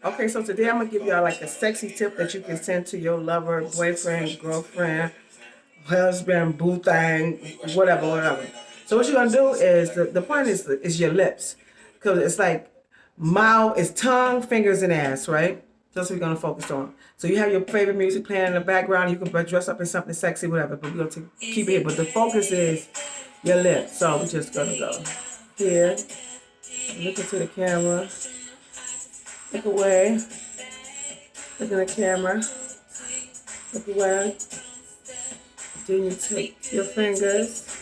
Okay, so today I'm gonna give y'all like a sexy tip that you can send to your lover, boyfriend, girlfriend, husband, boo thing, whatever. So what you're gonna do is the point is your lips, because it's like mouth, it's tongue, fingers, and ass, right? That's what we're gonna focus on. So you have your favorite music playing in the background. You can dress up in something sexy, whatever. But we're gonna keep it here. But the focus is your lips. So we're just gonna go here, look into the camera, look away, look in the camera, look away. Then you take your fingers.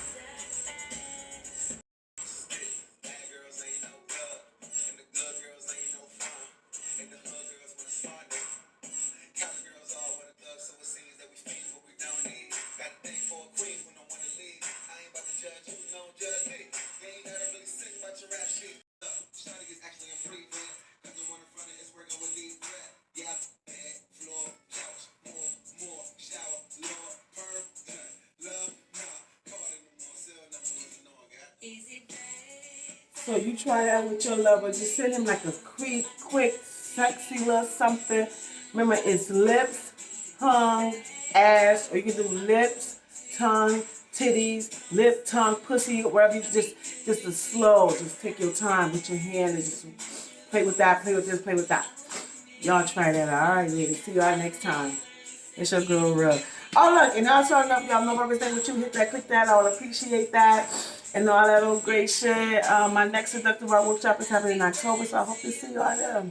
So you try that with your lover. Just send him like a quick, sexy little something. Remember, it's lips, tongue, ass, or you can do lips, tongue, titties, lip, tongue, pussy, wherever you just a slow. Just take your time with your hand and just play with that, play with this, play with that. Y'all try that out. All right, ladies. See y'all next time. It's your girl, Rill. Oh, look, and also enough, y'all know everything with you. Hit that, click that. I would appreciate that. And all that old great shit. My next Seductive ArT workshop is happening in October, so I hope to see y'all there.